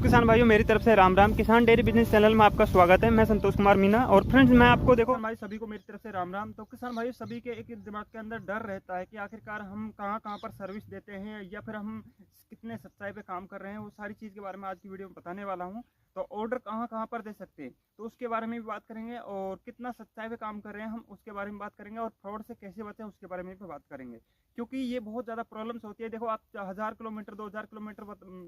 किसान भाइयों, मेरी तरफ से राम राम। किसान डेयरी बिजनेस चैनल में आपका स्वागत है। मैं संतोष कुमार मीना। और फ्रेंड्स, मैं आपको देखो भाई सभी को मेरी तरफ से राम राम। तो किसान भाइयों, सभी के एक दिमाग के अंदर डर रहता है कि आखिरकार हम कहाँ कहाँ पर सर्विस देते हैं या फिर हम कितने सच्चाई पे काम कर रहे हैं। वो सारी चीज़ के बारे में आज की वीडियो में बताने वाला हूँ। तो ऑर्डर कहाँ कहाँ पर दे सकते हैं, तो उसके बारे में भी बात करेंगे, और कितना सच्चाई पे काम कर रहे हैं हम उसके बारे में बात करेंगे, और फ्रॉड से कैसे बचें उसके बारे में भी बात करेंगे। क्योंकि ये बहुत ज़्यादा प्रॉब्लम्स होती है। देखो, आप 1000 किलोमीटर 2000 किलोमीटर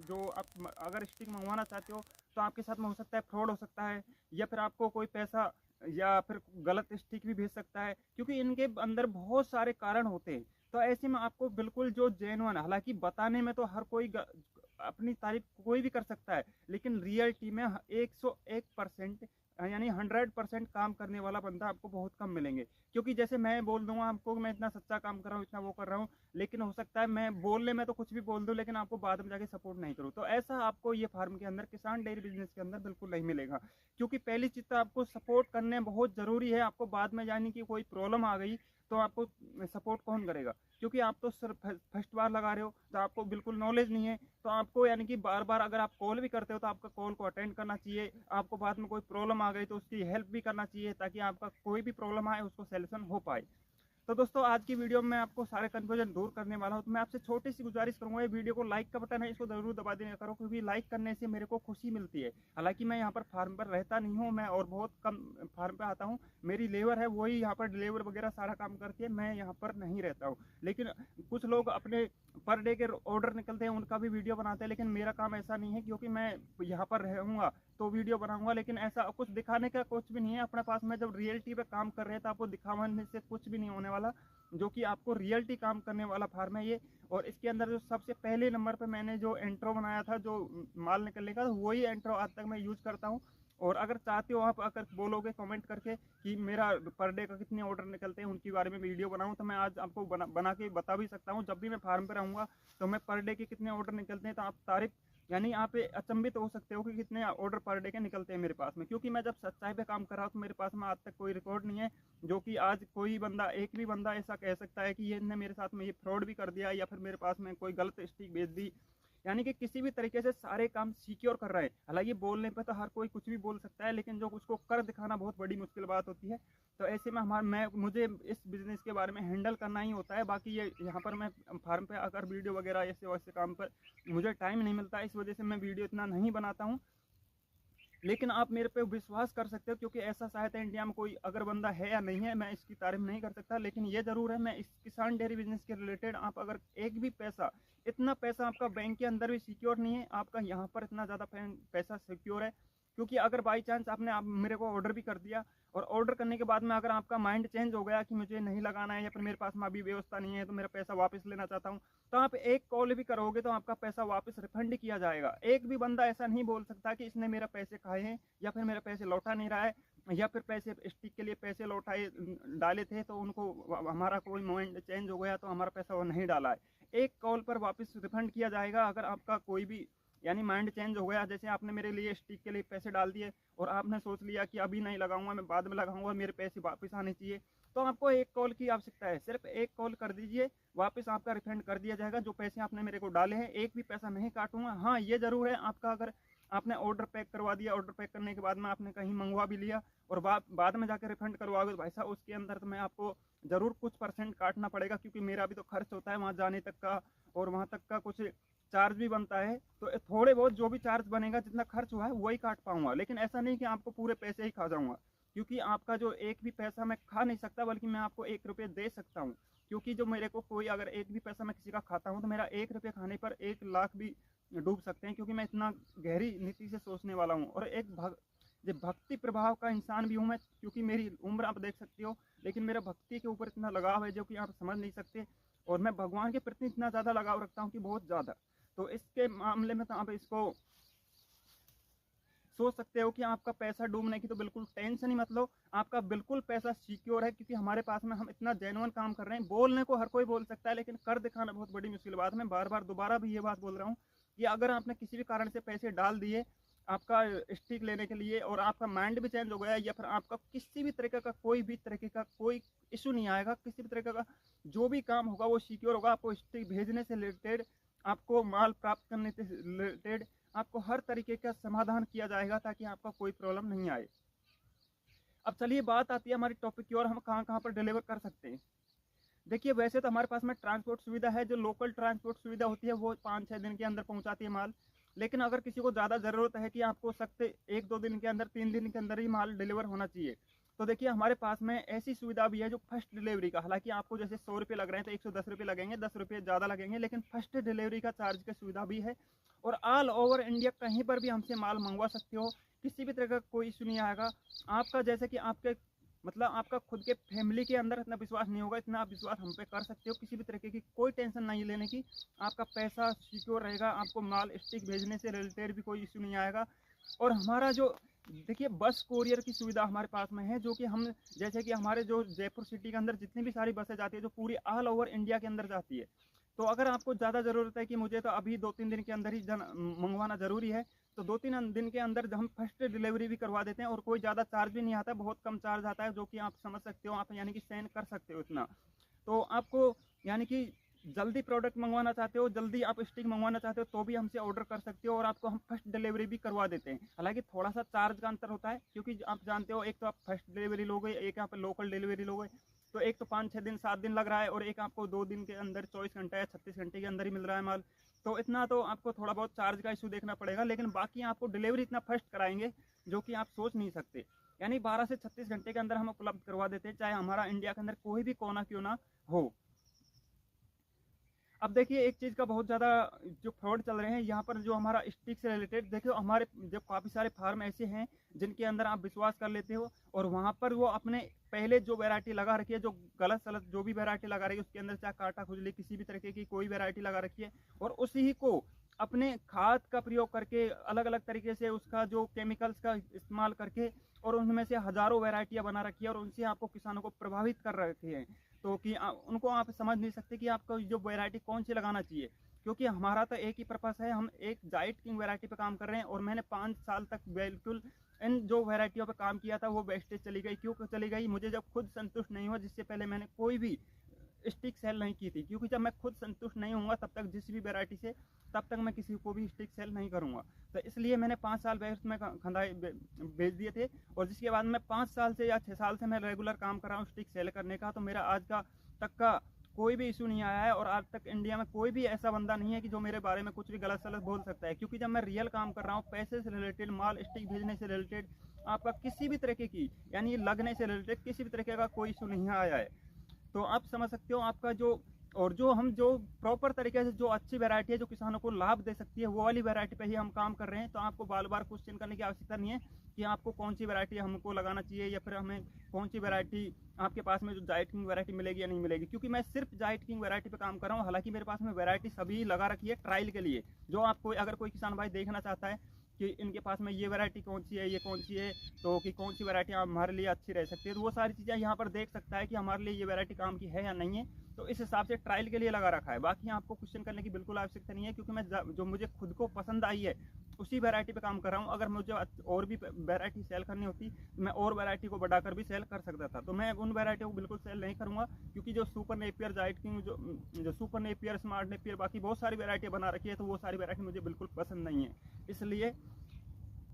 जो आप अगर स्टिक मंगवाना चाहते हो, तो आपके साथ में हो सकता है फ्रॉड हो सकता है, या फिर आपको कोई पैसा या फिर गलत स्टिक भी भेज सकता है, क्योंकि इनके अंदर बहुत सारे कारण होते हैं। तो ऐसे में आपको बिल्कुल जो जेन्युइन, हालांकि बताने में तो हर कोई अपनी तारीफ कोई भी कर सकता है, लेकिन रियलिटी में 101% यानी 100% काम करने वाला बंदा आपको बहुत कम मिलेंगे। क्योंकि जैसे मैं बोल दूंगा आपको, मैं इतना सच्चा काम कर रहा हूँ, इतना वो कर रहा हूँ, लेकिन हो सकता है मैं बोलने में तो कुछ भी बोल दूं, लेकिन आपको बाद में जाके सपोर्ट नहीं करूँ। तो ऐसा आपको ये फार्म के अंदर, किसान डेयरी बिजनेस के अंदर बिल्कुल नहीं मिलेगा। क्योंकि पहली चीज़ तो आपको सपोर्ट करने बहुत ज़रूरी है। आपको बाद में जाने की कोई प्रॉब्लम आ गई तो आपको सपोर्ट कौन करेगा? क्योंकि आप तो सिर्फ फर्स्ट बार लगा रहे हो, तो आपको बिल्कुल नॉलेज नहीं है। तो आपको यानी कि बार बार अगर आप कॉल भी करते हो तो आपका कॉल को अटेंड करना चाहिए। आपको बाद में कोई प्रॉब्लम आ गई तो उसकी हेल्प भी करना चाहिए, ताकि आपका कोई भी प्रॉब्लम आए उसको सॉल्यूशन हो पाए। तो दोस्तों, आज की वीडियो में आपको सारे कंफ्यूजन दूर करने वाला हूं। तो मैं आपसे छोटी सी गुजारिश करूंगा, ये वीडियो को लाइक का बटन है, इसको जरूर दबा देना करो, क्योंकि लाइक करने से मेरे को खुशी मिलती है। हालांकि मैं यहाँ पर फार्म पर रहता नहीं हूँ, मैं और बहुत कम फार्म पे आता हूँ। मेरी लेबर है, वही यहाँ पर डिलीवर वगैरह सारा काम करती है, मैं यहाँ पर नहीं रहता हूँ। लेकिन कुछ लोग अपने पर डे के ऑर्डर निकलते हैं, उनका भी वीडियो बनाते हैं, लेकिन मेरा काम ऐसा नहीं है। क्योंकि मैं यहाँ पर रहूँगा तो वीडियो बनाऊंगा, लेकिन ऐसा कुछ दिखाने का कुछ भी नहीं है अपने पास में। जब रियलिटी पे काम कर रहे हैं तो आपको दिखाने से कुछ भी नहीं होने वाला, जो कि आपको रियलिटी काम करने वाला फार्म है ये। और इसके अंदर जो सबसे पहले नंबर पे मैंने जो इंट्रो बनाया था, जो माल निकलने का, वही इंट्रो आज तक मैं यूज़ करता हूँ। और अगर चाहते हो आप, अगर बोलोगे कमेंट करके कि मेरा पर डे का कितने ऑर्डर निकलते हैं उनके बारे में वीडियो बनाऊं, तो मैं आज आपको बना के बता भी सकता हूं। जब भी मैं फार्म पे रहूंगा तो मैं पर डे के कितने ऑर्डर निकलते हैं, तो आप तारीफ यानी आप अचंभित हो सकते हो कि कितने ऑर्डर पर डे के निकलते हैं मेरे पास में। क्योंकि मैं जब सच्चाई पे काम कर रहा हूँ तो मेरे पास में आज तक कोई रिकॉर्ड नहीं है, जो कि आज कोई बंदा, एक भी बंदा ऐसा कह सकता है कि ये ने मेरे साथ में ये फ्रॉड भी कर दिया, या फिर मेरे पास में कोई गलत स्टिक भेज दी। यानी कि किसी भी तरीके से सारे काम सिक्योर कर रहे हैं। हालांकि बोलने पे तो हर कोई कुछ भी बोल सकता है, लेकिन जो उसको कर दिखाना बहुत बड़ी मुश्किल बात होती है। तो ऐसे में मुझे इस बिजनेस के बारे में हैंडल करना ही होता है। बाकी ये यहाँ पर मैं फार्म पे अगर वीडियो वगैरह ऐसे वैसे काम पर मुझे टाइम नहीं मिलता, इस वजह से मैं वीडियो इतना नहीं बनाता हूँ। लेकिन आप मेरे पे विश्वास कर सकते हो, क्योंकि ऐसा शायद इंडिया में कोई अगर बंदा है या नहीं है, मैं इसकी तारीफ नहीं कर सकता। लेकिन ये जरूर है, मैं इस किसान डेयरी बिजनेस के रिलेटेड, आप अगर एक भी पैसा, इतना पैसा आपका बैंक के अंदर भी सिक्योर नहीं है, आपका यहाँ पर इतना ज़्यादा पैसा सिक्योर है। क्योंकि अगर बाई चांस आपने आप मेरे को ऑर्डर भी कर दिया, और ऑर्डर करने के बाद में अगर आपका माइंड चेंज हो गया कि मुझे नहीं लगाना है, या फिर मेरे पास में अभी व्यवस्था नहीं है, तो मेरा पैसा वापस लेना चाहता हूँ, तो आप एक कॉल भी करोगे तो आपका पैसा वापस रिफंड किया जाएगा। एक भी बंदा ऐसा नहीं बोल सकता कि इसने मेरा पैसे खाए हैं, या फिर मेरे पैसे लौटा नहीं रहा है, या फिर पैसे स्टिक के लिए पैसे लौटाए डाले थे तो उनको हमारा कोई माइंड चेंज हो गया तो हमारा पैसा वो नहीं डाला है। एक कॉल पर वापस रिफंड किया जाएगा। अगर आपका कोई भी यानी माइंड चेंज हो गया, जैसे आपने मेरे लिए स्टिक के लिए पैसे डाल दिए और आपने सोच लिया कि अभी नहीं लगाऊंगा, मैं बाद में लगाऊंगा, मेरे पैसे वापस आने चाहिए, तो आपको एक कॉल की आवश्यकता है। सिर्फ एक कॉल कर दीजिए, वापस आपका रिफंड कर दिया जाएगा। जो पैसे आपने मेरे को डाले हैं, एक भी पैसा नहीं काटूंगा। हाँ, ये जरूर है, आपका अगर आपने ऑर्डर पैक करवा दिया, ऑर्डर पैक करने के बाद में आपने कहीं मंगवा भी लिया और बाद में जाकर रिफंड करवाओगे, तो भाई साहब उसके अंदर तो मैं आपको ज़रूर कुछ परसेंट काटना पड़ेगा, क्योंकि मेरा भी तो खर्च होता है वहाँ जाने तक का, और वहाँ तक का कुछ चार्ज भी बनता है। तो थोड़े बहुत जो भी चार्ज बनेगा, जितना खर्च हुआ है वही काट पाऊंगा। लेकिन ऐसा नहीं कि आपको पूरे पैसे ही खा जाऊंगा, क्योंकि आपका जो एक भी पैसा मैं खा नहीं सकता, बल्कि मैं आपको 1 रुपये दे सकता हूँ। क्योंकि जो मेरे को कोई अगर एक भी पैसा मैं किसी का खाता हूँ, तो मेरा 1 रुपये खाने पर 1 लाख भी डूब सकते हैं, क्योंकि मैं इतना गहरी नीति से सोचने वाला हूँ। और एक भक्ति प्रभाव का इंसान भी हूँ मैं, क्योंकि मेरी उम्र आप देख सकते हो, लेकिन मेरा भक्ति के ऊपर इतना लगाव है जो कि आप समझ नहीं सकते। और मैं भगवान के प्रति इतना ज़्यादा लगाव रखता हूँ कि बहुत ज़्यादा। तो इसके मामले में तो आप इसको सोच सकते हो कि आपका पैसा डूबने की तो बिल्कुल टेंशन ही मत लो, आपका बिल्कुल पैसा सिक्योर है। क्योंकि हमारे पास में हम इतना जेन्युइन काम कर रहे हैं। बोलने को हर कोई बोल सकता है, लेकिन कर दिखाना बहुत बड़ी मुश्किल बात है। मैं बार बार दोबारा भी ये बात बोल रहा हूँ कि अगर आपने किसी भी कारण से पैसे डाल दिए आपका स्टिक लेने के लिए, और आपका माइंड भी चेंज हो गया, या फिर आपका किसी भी तरीके का कोई इशू नहीं आएगा, किसी भी तरीके का जो भी काम होगा वो सिक्योर होगा। आपको स्टिक भेजने से रिलेटेड, आपको माल प्राप्त करने से रिलेटेड, आपको हर तरीके का समाधान किया जाएगा ताकि आपका कोई प्रॉब्लम नहीं आए। अब चलिए बात आती है हमारी टॉपिक की और हम कहाँ कहाँ पर डिलीवर कर सकते हैं। देखिए वैसे तो हमारे पास में ट्रांसपोर्ट सुविधा है, जो लोकल ट्रांसपोर्ट सुविधा होती है वो 5-6 दिन के अंदर पहुंचाती है माल। लेकिन अगर किसी को ज़्यादा ज़रूरत है कि आपको सख्त 1-2 दिन के अंदर, 3 दिन के अंदर ही माल डिलीवर होना चाहिए, तो देखिए हमारे पास में ऐसी सुविधा भी है जो फर्स्ट डिलीवरी का, हालांकि आपको जैसे 100 रुपये लग रहे हैं तो 110 रुपये लगेंगे, 10 रुपये ज़्यादा लगेंगे, लेकिन फर्स्ट डिलीवरी का चार्ज की सुविधा भी है। और ऑल ओवर इंडिया कहीं पर भी हमसे माल मंगवा सकते हो, किसी भी तरह का कोई इशू नहीं आएगा आपका। जैसे कि आपके मतलब आपका खुद के फैमिली के अंदर इतना विश्वास नहीं होगा, इतना आप विश्वास हम पे कर सकते हो। किसी भी तरीके की कोई टेंशन नहीं लेने की, आपका पैसा सिक्योर रहेगा, आपको माल स्टिक भेजने से रिलेटेड भी कोई इशू नहीं आएगा। और हमारा जो देखिए बस कोरियर की सुविधा हमारे पास में है, जो कि हम जैसे कि हमारे जो जयपुर सिटी के अंदर जितनी भी सारी बसें जाती है जो पूरी ऑल ओवर इंडिया के अंदर जाती है, तो अगर आपको ज़्यादा ज़रूरत है कि मुझे तो अभी 2-3 दिन के अंदर ही मंगवाना ज़रूरी है, तो 2-3 दिन के अंदर हम फर्स्ट डिलीवरी भी करवा देते हैं और कोई ज़्यादा चार्ज भी नहीं आता, बहुत कम चार्ज आता है, जो कि आप समझ सकते हो, आप यानी कि सहन कर सकते हो इतना। तो आपको यानी कि जल्दी प्रोडक्ट मंगवाना चाहते हो, जल्दी आप स्टिक मंगवाना चाहते हो तो भी हमसे ऑर्डर कर सकते हो और आपको हम फर्स्ट डिलीवरी भी करवा देते हैं। हालांकि थोड़ा सा चार्ज का अंतर होता है, क्योंकि आप जानते हो एक तो आप फर्स्ट डिलीवरी लोगे, एक यहाँ पर लोकल डिलीवरी लोगे, तो एक तो 5-6 दिन 7 दिन लग रहा है और एक आपको 2 दिन के अंदर 24 घंटे या 36 घंटे के अंदर ही मिल रहा है माल। तो इतना तो आपको थोड़ा बहुत चार्ज का इशू देखना पड़ेगा, लेकिन बाकी आपको डिलीवरी इतना फर्स्ट कराएंगे जो कि आप सोच नहीं सकते। यानी 12 से 36 घंटे के अंदर हम उपलब्ध करवा देते हैं, चाहे हमारा इंडिया के अंदर कोई भी कोना क्यों ना हो। अब देखिए एक चीज़ का बहुत ज़्यादा जो फ्रॉड चल रहे हैं यहाँ पर, जो हमारा स्टिक से रिलेटेड, देखिए हमारे जो काफ़ी सारे फार्म ऐसे हैं जिनके अंदर आप विश्वास कर लेते हो और वहाँ पर वो अपने पहले जो वैरायटी लगा रखी है, जो गलत सलत जो भी वैरायटी लगा रही है उसके अंदर, चाहे कांटा खुजली किसी भी तरीके की कोई वैरायटी लगा रखी है, और उसी को अपने खाद का प्रयोग करके अलग अलग तरीके से उसका जो केमिकल्स का इस्तेमाल करके और उनमें से हज़ारों वैरायटियाँ बना रखी है और उनसे आपको किसानों को प्रभावित कर रखे हैं। तो कि उनको आप समझ नहीं सकते कि आपको जो वैरायटी कौन सी लगाना चाहिए, क्योंकि हमारा तो एक ही पर्पस है, हम एक जाइट किंग वैरायटी पे काम कर रहे हैं और मैंने 5 साल तक बिल्कुल इन जो वैरायटियों पे काम किया था वो वेस्टेज चली गई। क्यों चली गई? मुझे जब खुद संतुष्ट नहीं हुआ, जिससे पहले मैंने कोई भी स्टिक सेल नहीं की थी, क्योंकि जब मैं खुद संतुष्ट नहीं होऊंगा तब तक जिस भी वैरायटी से, तब तक मैं किसी को भी स्टिक सेल नहीं करूंगा। तो इसलिए मैंने 5 साल वेस्ट में खंदाई भेज दिए थे और जिसके बाद मैं 5 साल से या 6 साल से मैं रेगुलर काम कर रहा हूँ स्टिक सेल करने का। तो मेरा आज का तक का कोई भी इशू नहीं आया है और आज तक इंडिया में कोई भी ऐसा बंदा नहीं है कि जो मेरे बारे में कुछ भी गलत सलत बोल सकता है, क्योंकि जब मैं रियल काम कर रहा हूँ, पैसे से रिलेटेड, माल स्टिक भेजने से रिलेटेड, आपका किसी भी तरीके की यानी लगने से रिलेटेड किसी भी तरीके का कोई इशू नहीं आया है। तो आप समझ सकते हो आपका जो और जो हम जो प्रॉपर तरीके से जो अच्छी वैरायटी है जो किसानों को लाभ दे सकती है वो वाली वैरायटी पे ही हम काम कर रहे हैं। तो आपको बार बार क्वेश्चन करने की आवश्यकता नहीं है कि आपको कौन सी वैरायटी हमको लगाना चाहिए या फिर हमें कौन सी वैरायटी आपके पास में जो जाइट किंग वैरायटी मिलेगी या नहीं मिलेगी, क्योंकि मैं सिर्फ जाइट किंग वैरायटी पे काम कर रहा हूँ। हालांकि मेरे पास में वैरायटी सभी लगा रखी है ट्रायल के लिए, जो आपको अगर कोई किसान भाई देखना चाहता है कि इनके पास में ये वैरायटी कौन सी है, ये कौन सी है, तो कि कौन सी वैरायटी हमारे लिए अच्छी रह सकती है, तो वो सारी चीज़ें यहाँ पर देख सकता है कि हमारे लिए ये वैरायटी काम की है या नहीं है। तो इस हिसाब से ट्रायल के लिए लगा रखा है। बाकी आपको क्वेश्चन करने की बिल्कुल आवश्यकता नहीं है, क्योंकि मैं जो मुझे खुद को पसंद आई है उसी वैरायटी पे काम कर रहा हूँ। अगर मुझे और भी वैरायटी सेल करनी होती तो मैं और वैरायटी को बढ़ाकर भी सेल कर सकता था, तो मैं उन वैरायटियों को बिल्कुल सेल नहीं करूँगा, क्योंकि जो सुपर नेपियर, जाइट किंग, जो सुपर नेपियर, स्मार्ट नेपियर, बाकी बहुत सारी वैरायटी बना रखी है, तो वो सारी वैरायटी मुझे बिल्कुल पसंद नहीं है। इसलिए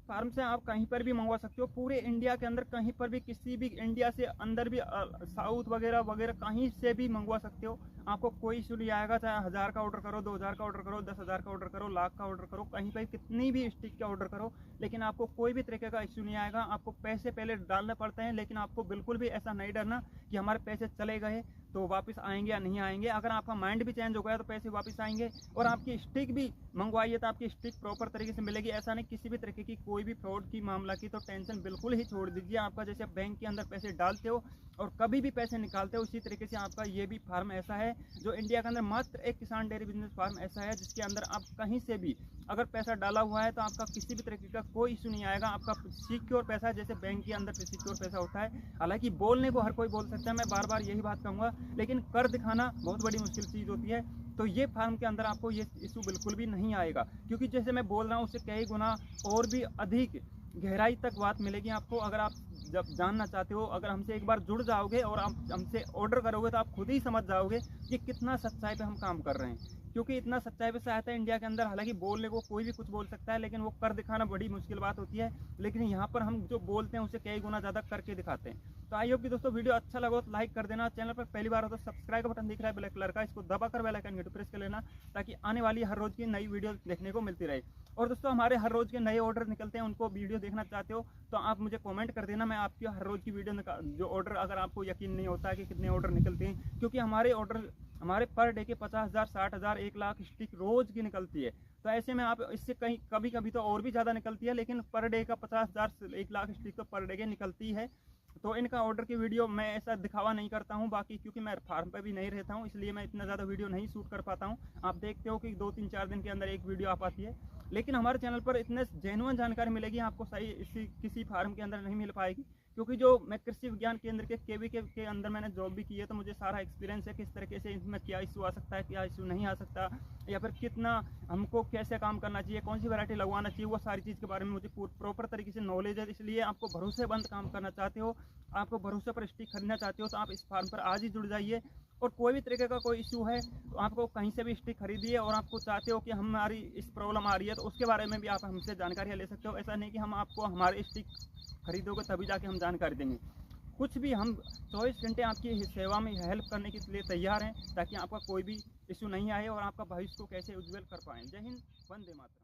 फार्म से आप कहीं पर भी मंगवा सकते हो, पूरे इंडिया के अंदर कहीं पर भी, किसी भी इंडिया से अंदर भी, साउथ वगैरह वगैरह कहीं से भी मंगवा सकते हो। आपको कोई इशू नहीं आएगा, चाहे 1000 का ऑर्डर करो, 2000 का ऑर्डर करो, 10,000 का ऑर्डर करो, लाख का ऑर्डर करो, कहीं पर कितनी भी स्टिक का ऑर्डर करो, लेकिन आपको कोई भी तरीके का इशू नहीं आएगा। आपको पैसे पहले डालने पड़ते हैं, लेकिन आपको बिल्कुल भी ऐसा नहीं डरना कि हमारे पैसे चले गए तो वापस आएंगे या नहीं आएंगे। अगर आपका माइंड भी चेंज हो गया तो पैसे वापस आएंगे, और आपकी स्टिक भी मंगवाइए तो आपकी स्टिक प्रॉपर तरीके से मिलेगी। ऐसा नहीं किसी भी तरीके की कोई भी फ्रॉड की मामला की तो टेंशन बिल्कुल ही छोड़ दीजिए। आपका जैसे बैंक के अंदर पैसे डालते हो और कभी भी पैसे निकालते हो, उसी तरीके से आपका ये भी फार्म ऐसा है, जो इंडिया के अंदर मात्र एक किसान डेयरी बिजनेस फार्म ऐसा है जिसके अंदर आप कहीं से भी अगर पैसा डाला हुआ है तो आपका किसी भी तरीके का कोई इशू नहीं आएगा। आपका सिक्योर पैसा है, जैसे बैंक के अंदर सिक्योर पैसा होता है। हालांकि बोलने को हर कोई बोल सकता है, मैं बार बार यही बात कहूँगा, लेकिन कर दिखाना बहुत बड़ी मुश्किल चीज़ होती है। तो ये फार्म के अंदर आपको ये इशू बिल्कुल भी नहीं आएगा, क्योंकि जैसे मैं बोल रहा हूँ उससे कई गुना और भी अधिक गहराई तक बात मिलेगी आपको। अगर आप जब जानना चाहते हो, अगर हमसे एक बार जुड़ जाओगे और आप हमसे ऑर्डर करोगे तो आप खुद ही समझ जाओगे कि कितना सच्चाई पे हम काम कर रहे हैं। क्योंकि इतना सच्चाई पे आता है इंडिया के अंदर। हालांकि बोलने को कोई भी कुछ बोल सकता है, लेकिन वो कर दिखाना बड़ी मुश्किल बात होती है। लेकिन यहाँ पर हम जो बोलते हैं उसे कई गुना ज़्यादा करके दिखाते हैं। तो आई होप कि दोस्तों वीडियो अच्छा लगा तो लाइक कर देना। चैनल पर पहली बार हो तो सब्सक्राइब का बटन दिख रहा है ब्लैक कलर का, इसको दबाकर बेल आइकन घंटी प्रेस कर लेना, ताकि आने वाली हर रोज़ की नई वीडियो देखने को मिलती रहे। और दोस्तों हमारे हर रोज़ के नए ऑर्डर निकलते हैं, उनको वीडियो देखना चाहते हो तो आप मुझे कमेंट कर देना। मैं आपकी हर रोज़ की वीडियो जो ऑर्डर, अगर आपको यकीन नहीं होता है कि कितने ऑर्डर निकलते हैं, क्योंकि हमारे ऑर्डर हमारे पर डे के 50,000, 60,000, 1 लाख स्टिक रोज़ की निकलती है। तो ऐसे में आप इससे कहीं कभी कभी तो और भी ज़्यादा निकलती है, लेकिन पर डे का 50,000 से 1 लाख स्टिक तो पर डे के निकलती है। तो इनका ऑर्डर की वीडियो मैं ऐसा दिखावा नहीं करता हूं, बाकी क्योंकि मैं फार्म पे भी नहीं रहता हूं, इसलिए मैं इतना ज़्यादा वीडियो नहीं शूट कर पाता हूं। आप देखते हो कि 2-3-4 दिन के अंदर एक वीडियो आ पाती है, लेकिन हमारे चैनल पर इतने जेन्युइन जानकारी मिलेगी आपको, सही इसी किसी फार्म के अंदर नहीं मिल पाएगी। क्योंकि जो मैं कृषि विज्ञान केंद्र के केवीके के अंदर मैंने जॉब भी की है, तो मुझे सारा एक्सपीरियंस है किस तरीके से इसमें क्या इशू आ सकता है, क्या इशू नहीं आ सकता, या फिर कितना हमको कैसे काम करना चाहिए, कौन सी वैरायटी लगवाना चाहिए, वो सारी चीज़ के बारे में मुझे प्रॉपर तरीके से नॉलेज है। इसलिए आपको भरोसेमंद काम करना चाहते हो, आपको भरोसे पर स्टिक खरीदना चाहते हो, तो आप इस फार्म पर आज ही जुड़ जाइए। और कोई भी तरीके का कोई इशू है तो आपको कहीं से भी स्टिक खरीदिए, और आपको चाहते हो कि हमारी इस प्रॉब्लम आ रही है तो उसके बारे में भी आप हमसे जानकारी ले सकते हो। ऐसा नहीं कि हम आपको हमारे स्टिक खरीदोगे तभी जाके हम जानकारी देंगे। कुछ भी हम 24 घंटे आपकी सेवा में हेल्प करने के लिए तैयार हैं, ताकि आपका कोई भी इशू नहीं आए और आपका भविष्य को कैसे उज्जवल कर पाएँ। जय हिंद, वंदे मातरम।